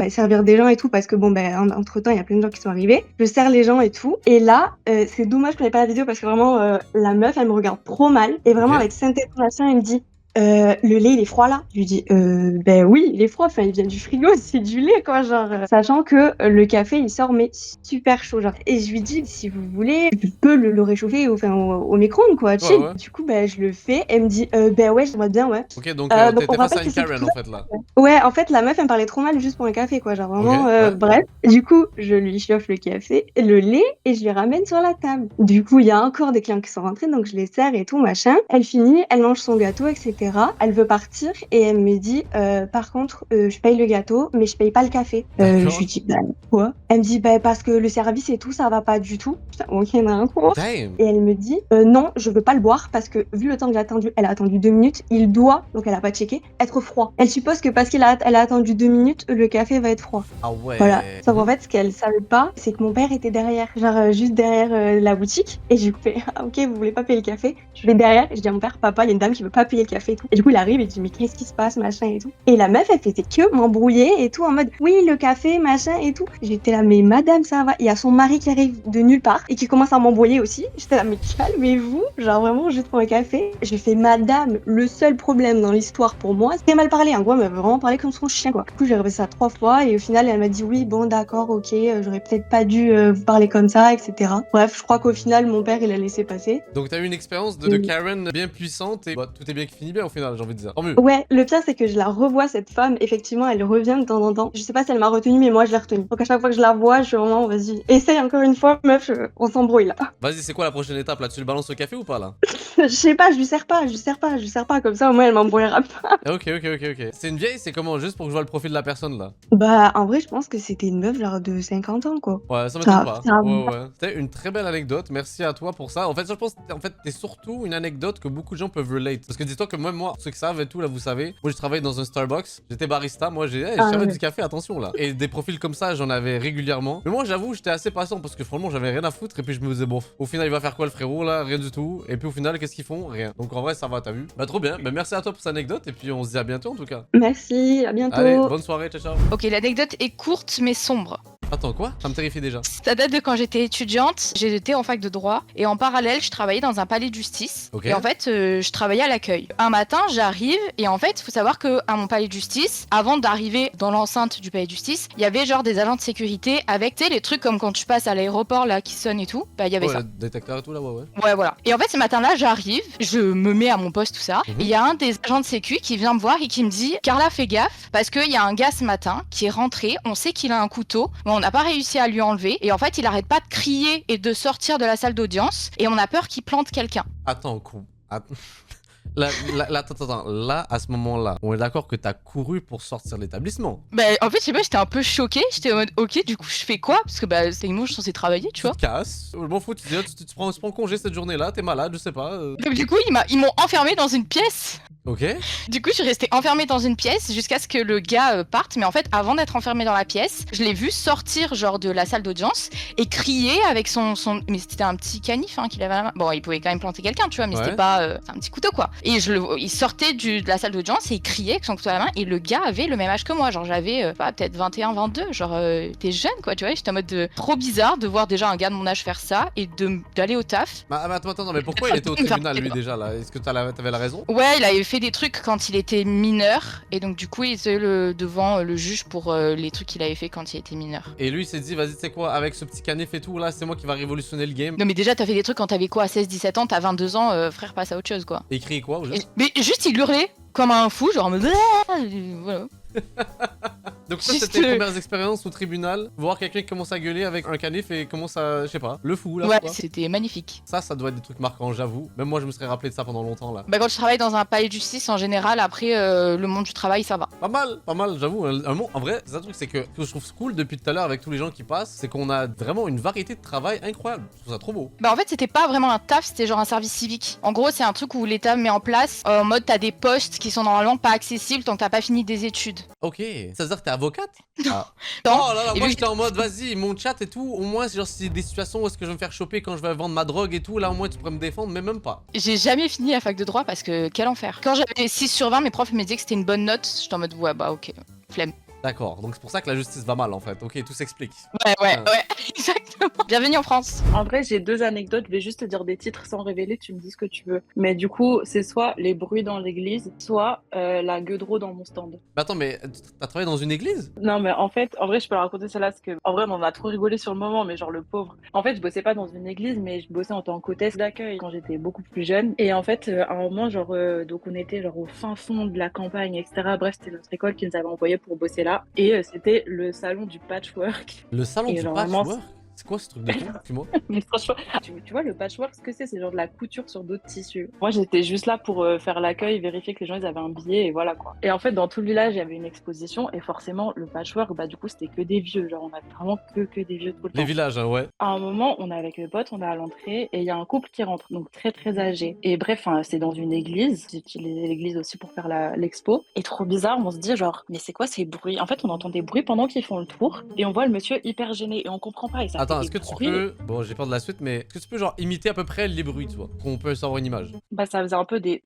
servir des gens et tout parce que entre temps il y a plein de gens qui sont arrivés. Je sers les gens et tout. Et là c'est dommage que j'avais pas la vidéo parce que vraiment la meuf elle me regarde trop mal et vraiment avec sainte intonation elle me dit le lait il est froid là. Je lui dis oui il est froid, enfin il vient du frigo, c'est du lait quoi, genre sachant que le café il sort mais super chaud genre. Et je lui dis si vous voulez je peux le réchauffer au micro-ondes quoi, chill. Ouais. Du coup je le fais, elle me dit ouais j'aimerais bien ouais. Ok, donc t'es face à une que Karen en fait là. Ouais, en fait la meuf elle me parlait trop mal juste pour un café quoi, genre vraiment bref. Du coup je lui chauffe le café, le lait et je lui ramène sur la table. Du coup il y a encore des clients qui sont rentrés donc je les sers et tout machin. Elle finit, elle mange son gâteau etc. Elle veut partir et elle me dit par contre je paye le gâteau mais je paye pas le café. Je lui dis quoi? Elle me dit parce que le service et tout ça va pas du tout. Putain, ok d'accord. Et elle me dit non je veux pas le boire parce que vu le temps que j'ai attendu, elle a attendu 2 minutes, il doit, donc elle a pas checké, être froid. Elle suppose que parce qu'elle a attendu 2 minutes, le café va être froid. Ah ouais. Voilà. Sauf en fait ce qu'elle savait pas, c'est que mon père était derrière, genre juste derrière la boutique et j'ai fait ok vous voulez pas payer le café? Je vais derrière et je dis à mon père papa il y a une dame qui veut pas payer le café et tout. Et du coup il arrive et dit mais qu'est-ce qui se passe machin et tout. Et la meuf elle faisait que m'embrouiller et tout en mode oui le café machin et tout. J'étais là mais madame ça va. Il y a son mari qui arrive de nulle part et qui commence à m'embrouiller aussi. J'étais là mais calmez-vous, genre vraiment juste pour un café. J'ai fait madame, le seul problème dans l'histoire pour moi c'était mal parlé. En gros elle m'avait vraiment parlé comme son chien quoi. Du coup j'ai répété ça 3 fois et au final elle m'a dit oui bon d'accord ok j'aurais peut-être pas dû vous parler comme ça etc. Bref je crois qu'au final mon père il a laissé passer. Donc t'as eu une expérience de Karen bien puissante et tout est bien qui finit bien. bien au final, j'ai envie de dire. Tant mieux. Ouais, le pire c'est que je la revois cette femme, effectivement elle revient de temps en temps. Je sais pas si elle m'a retenue mais moi je l'ai retenue. Donc à chaque fois que je la vois, je suis vraiment vas-y, essaye encore une fois meuf, on s'embrouille là. Vas-y, c'est quoi la prochaine étape là? Tu le balances au café ou pas là? Je sais pas, je lui sers pas, comme ça au moins elle m'embrouillera pas. Ok. C'est une vieille, c'est comment? Juste pour que je vois le profil de la personne là. Bah en vrai je pense que c'était une meuf genre de 50 ans quoi. Ouais, ça m'étonne pas. Ça Ouais. C'était une très belle anecdote, merci à toi pour ça. En fait, je pense que t'es surtout une anecdote que beaucoup de gens peuvent relate. Parce que dis-toi que moi, ceux qui savent et tout là, vous savez, moi je travaille dans un Starbucks, j'étais barista, moi je servais du café, attention là. Et des profils comme ça, j'en avais régulièrement. Mais moi j'avoue, j'étais assez patient parce que franchement, j'avais rien à foutre et puis je me disais bon, au final il va faire quoi le frérot là? Rien du tout. Et puis au final, qu'est-ce qu'ils font? Rien. Donc en vrai, ça va, t'as vu? Bah trop bien, bah merci à toi pour cette anecdote et puis on se dit à bientôt en tout cas. Merci, à bientôt. Allez, bonne soirée, ciao. Ok, l'anecdote est courte mais sombre. Attends, quoi? Ça me terrifie déjà. Ça date de quand j'étais étudiante, j'étais en fac de droit et en parallèle je travaillais dans un palais de justice. Ok. Et en fait je travaillais à l'accueil. Un matin j'arrive et en fait faut savoir que à mon palais de justice, avant d'arriver dans l'enceinte du palais de justice, il y avait genre des agents de sécurité avec tu sais les trucs comme quand tu passes à l'aéroport là qui sonnent et tout. Bah il y avait ça. Détecteur et tout là, ouais. Ouais voilà. Et en fait ce matin-là j'arrive, je me mets à mon poste tout ça. Et il y a un des agents de sécu qui vient me voir et qui me dit Carla fais gaffe parce qu'il y a un gars ce matin qui est rentré, on sait qu'il a un couteau, mais on n'a pas réussi à lui enlever et en fait il arrête pas de crier et de sortir de la salle d'audience et on a peur qu'il plante quelqu'un. Attends. Attends, là, à ce moment-là, on est d'accord que t'as couru pour sortir de l'établissement. Bah, en fait, je sais pas, j'étais un peu choquée. J'étais en mode, ok, du coup, je fais quoi? Parce que bah, c'est une je suis censée travailler, tu vois. Tu te casses, je m'en fous, tu prends congé cette journée-là, t'es malade, je sais pas. Donc, du coup, ils m'ont enfermée dans une pièce. Ok. Du coup, je suis restée enfermée dans une pièce jusqu'à ce que le gars parte. Mais en fait, avant d'être enfermée dans la pièce, je l'ai vu sortir, genre, de la salle d'audience et crier avec son. Mais c'était un petit canif hein, qu'il avait à la main. Bon, il pouvait quand même planter quelqu'un, tu vois, mais c'était pas. C'est un petit couteau, quoi. Et il sortait de la salle d'audience et il criait avec son couteau à la main. Et le gars avait le même âge que moi. Genre, j'avais peut-être 21, 22. Genre, t'es jeune, quoi, tu vois. J'étais en mode trop bizarre de voir déjà un gars de mon âge faire ça et d'aller au taf. Bah, attends, mais pourquoi il était au tribunal, lui, déjà, là? Est-ce que t'avais la raison? Ouais, il avait fait des trucs quand il était mineur. Et donc, du coup, il était devant le juge pour les trucs qu'il avait fait quand il était mineur. Et lui, il s'est dit, vas-y, tu sais quoi, avec ce petit canif et tout, là, c'est moi qui va révolutionner le game. Non, mais déjà, t'as fait des trucs quand t'avais quoi, 16-17 ans, t'as 22 ans, frère, passe à autre chose, quoi. Et il criait quoi, au juste? Mais juste, il hurlait comme un fou, genre en mode. Voilà. Donc ça c'était les premières expériences au tribunal, voir quelqu'un qui commence à gueuler avec un canif et commence à, je sais pas, le fou là. Ouais, c'était magnifique. Ça doit être des trucs marquants, j'avoue. Même moi je me serais rappelé de ça pendant longtemps là. Bah quand je travaille dans un palais de justice en général, après le monde du travail ça va. Pas mal, j'avoue. En vrai, c'est un truc, c'est que ce que je trouve cool depuis tout à l'heure avec tous les gens qui passent, c'est qu'on a vraiment une variété de travail incroyable. Je trouve ça trop beau. Bah en fait c'était pas vraiment un taf, c'était genre un service civique. En gros c'est un truc où l'État met en place en mode t'as des postes qui sont normalement pas accessibles tant que t'as pas fini des études. Ok, ça veut dire que t'es avocate? Non. Oh là là, moi j'étais en mode vas-y, mon chat et tout, au moins genre si c'est des situations où est-ce que je vais me faire choper quand je vais vendre ma drogue et tout, là au moins tu pourrais me défendre, mais même pas. J'ai jamais fini la fac de droit parce que quel enfer. Quand j'avais 6 sur 20, mes profs me disaient que c'était une bonne note, j'étais en mode ouais bah ok, flemme. D'accord, donc c'est pour ça que la justice va mal en fait, ok, tout s'explique. Ouais, exactement. Bienvenue en France. En vrai, j'ai 2 anecdotes, je vais juste te dire des titres sans révéler, tu me dis ce que tu veux. Mais du coup, c'est soit les bruits dans l'église, soit la gueudreau dans mon stand. Bah attends, mais t'as travaillé dans une église? Non, mais en fait, en vrai, je peux la raconter celle-là parce que, en vrai, on en a trop rigolé sur le moment, mais genre le pauvre. En fait, je bossais pas dans une église, mais je bossais en tant qu'hôtesse d'accueil quand j'étais beaucoup plus jeune. Et en fait, à un moment, genre, donc on était genre au fin fond de la campagne, etc. Bref, c'était notre école qui nous avait envoyé pour bosser là. Et c'était le salon du patchwork. Le salon du patchwork? C'est quoi ce truc de con? Dis-moi. Mais franchement, tu vois le patchwork, ce que c'est genre de la couture sur d'autres tissus. Moi, j'étais juste là pour faire l'accueil, vérifier que les gens ils avaient un billet et voilà quoi. Et en fait, dans tout le village, il y avait une exposition et forcément, le patchwork, bah du coup, c'était que des vieux. Genre, on avait vraiment que des vieux tout le temps. Les villages, hein, ouais. À un moment, on est avec mes potes, on est à l'entrée et il y a un couple qui rentre, donc très très âgé. Et bref, c'est dans une église. J'utilisais l'église aussi pour faire l'expo. Et trop bizarre, on se dit genre, mais c'est quoi ces bruits? En fait, on entend des bruits pendant qu'ils font le tour et on voit le monsieur hyper gêné et on comprend pas. Et ça Attends, est-ce que tu peux... Bon, j'ai peur de la suite, mais est-ce que tu peux genre imiter à peu près les bruits, tu vois, qu'on peut savoir une image? Bah ça faisait un peu des...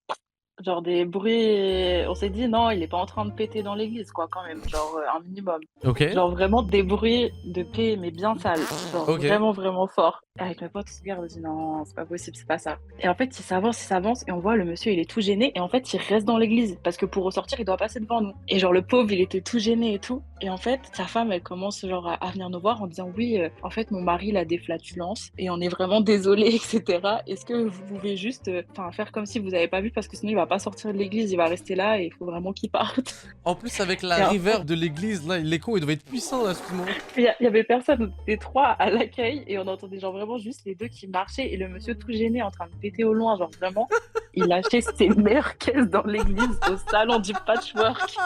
Genre des bruits... On s'est dit non, il est pas en train de péter dans l'église quoi quand même, genre un minimum. Ok. Genre vraiment des bruits de paix mais bien sales, genre vraiment fort. Avec mes potes, on se regarde, on se dit non, c'est pas possible, c'est pas ça. Et en fait, il s'avance, et on voit le monsieur, il est tout gêné, et en fait, il reste dans l'église, parce que pour ressortir, il doit passer devant nous. Et genre, le pauvre, il était tout gêné et tout. Et en fait, sa femme, elle commence genre à venir nous voir en disant oui, en fait, mon mari, il a des flatulences, et on est vraiment désolé, etc. Est-ce que vous pouvez juste faire comme si vous avez pas vu, parce que sinon, il va pas sortir de l'église, il va rester là, et il faut vraiment qu'il parte. En plus, avec la reverb de l'église, là, l'écho, il devait être puissant, là, à ce moment. Il y avait personne, on était 3 à l'accueil, et on entendait genre vraiment juste les 2 qui marchaient, et le monsieur tout gêné en train de péter au loin, genre vraiment, il lâchait ses meilleures caisses dans l'église, au salon du patchwork.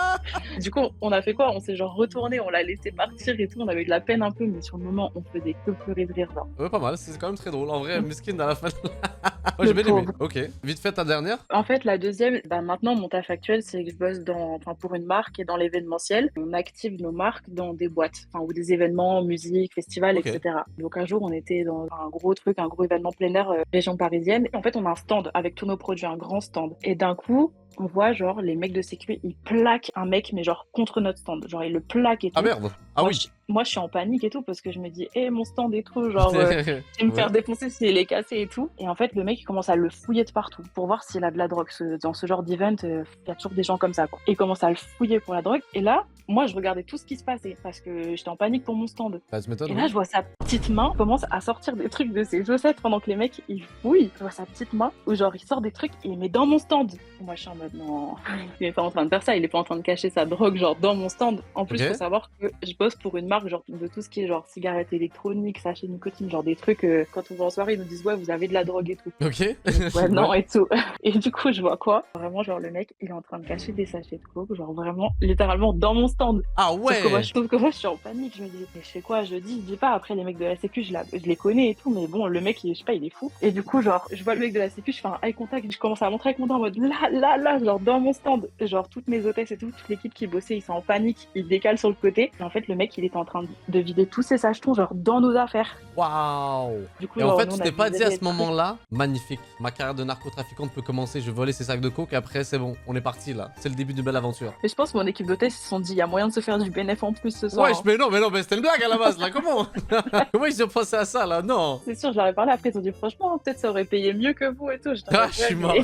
Du coup, on a fait quoi? On s'est genre retourné, on l'a laissé partir et tout, on avait de la peine un peu, mais sur le moment, on faisait que pleurer de rire, genre. Ouais, pas mal, c'est quand même très drôle. En vrai, Miskin à la fin. Ouais, j'ai bien aimé. Ok, vite fait ta dernière. En fait, la deuxième, maintenant, mon taf actuel, c'est que je bosse pour une marque et dans l'événementiel. On active nos marques dans des boîtes, ou des événements, musique, festivals, etc. Donc un jour, on était dans un gros événement plein air région parisienne. Et en fait, on a un stand avec tous nos produits, un grand stand. Et d'un coup, on voit genre les mecs de sécu, ils plaquent un mec, mais genre contre notre stand. Genre, ils le plaquent et tout. Ah merde. Ah oui. Moi, je suis en panique et tout parce que je me dis, mon stand et tout, genre, je vais me faire défoncer s'il est cassé et tout. Et en fait, le mec, il commence à le fouiller de partout pour voir s'il a de la drogue. Dans ce genre d'event, il y a toujours des gens comme ça, quoi. Et il commence à le fouiller pour la drogue. Et là, moi, je regardais tout ce qui se passait parce que j'étais en panique pour mon stand. Et là, je vois sa petite main commence à sortir des trucs de ses chaussettes pendant que les mecs, ils fouillent. Je vois sa petite main où genre, il sort des trucs et il met dans mon stand. Moi, je suis en mode, non, il est pas en train de faire ça. Il est pas en train de cacher sa drogue, genre, dans mon stand. En plus, faut savoir que je bosse pour une marque, genre, de tout ce qui est genre cigarettes électroniques, sachets nicotine, genre des trucs, quand on va en soirée, ils nous disent, ouais, vous avez de la drogue et tout. Ok. Ouais, non, et tout. Et du coup, je vois quoi? Vraiment, genre, le mec, il est en train de cacher des sachets de coke, genre, vraiment, littéralement, dans mon stand. Ah ouais. Sauf que moi, je suis en panique. Je me dis, mais je fais quoi? Je dis pas. Après, les mecs de la sécu, je les connais et tout, mais bon, le mec, je sais pas, il est fou. Et du coup, genre, je vois le mec de la sécu, je fais un eye contact, je commence à montrer avec mon doigt en mode là, genre, dans mon stand. Genre, toutes mes hôtesses et tout, toute l'équipe qui bossait, ils sont en panique, ils décalent sur le côté. Et en fait, le mec, il était en train de vider tous ses sachetons, genre, dans nos affaires. Waouh. Et en fait, tu t'es pas dit à ce moment-là, magnifique, ma carrière de narcotrafiquante peut commencer, je vais voler ces sacs de coke, et après, c'est bon, on est parti là. C'est le début d'une belle aventure. Et je pense que mon équipe d'hôtesses se sont dit, il y a moyen de se faire du bénéf en plus ce soir. Ouais, mais non, c'était une blague à la base là, comment ils ont pensé à ça là? Non. C'est sûr, je leur ai parlé après, ils ont dit, franchement, peut-être ça aurait payé mieux que vous et tout. Ah, je suis mort.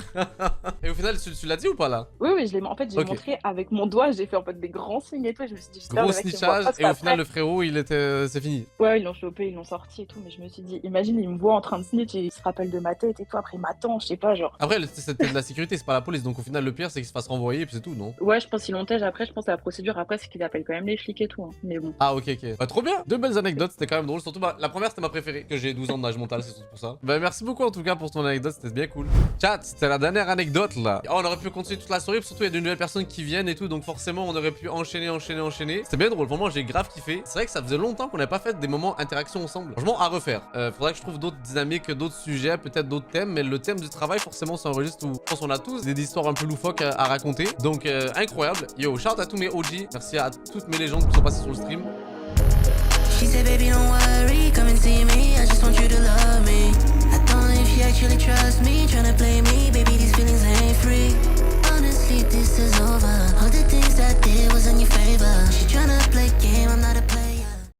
Et au final, tu l'as dit ou pas là? Oui, je l'ai en fait, j'ai montré avec mon doigt, j'ai fait en fait des grands signes et tout, et je me suis dit, gros snitchage, et au final, le frérot, c'est fini. Ouais, ils l'ont chopé, ils l'ont sorti et tout, mais je me suis dit, imagine, il me voit en train de snitch et il se rappelle de ma tête et tout, après il m'attend, je sais pas, genre. Après, c'était de la sécurité, c'est pas la police, donc au final, le pire, c'est qu'il se fasse renvoyer et puis c'est tout, non? Ouais, je pense qu'ils l'ont tège après, je pense à la procédure après, c'est qu'ils appellent quand même les flics et tout, hein. Mais bon. Ah, ok. Bah, trop bien. Deux belles anecdotes, c'était quand même drôle, surtout la première, c'était ma préférée, que j'ai 12 ans de nage mental, c'est tout pour ça. Bah, merci beaucoup en tout cas pour ton anecdote, c'était bien cool. Chat, c'était la dernière anecdote là. Oh, on aurait pu continuer toute la story, surtout il y a de nouvelles personnes qui viennent et tout, donc forcément, on aurait pu enchaîner. C'était bien drôle, vraiment, j'ai grave kiffé. C'est vrai que ça faisait longtemps qu'on n'avait pas fait des moments interaction ensemble. Franchement, à refaire. Faudrait que je trouve d'autres dynamiques, d'autres sujets, peut-être d'autres thèmes, mais le thème du travail, forcément, c'est un registre où je pense qu'on a tous des histoires un peu loufoques à raconter. Donc, incroyable. Yo, shout à tous mes OG. Merci à toutes mes légendes qui sont passées sur le stream. She said, baby, don't worry, come and see me. I just want you to love me.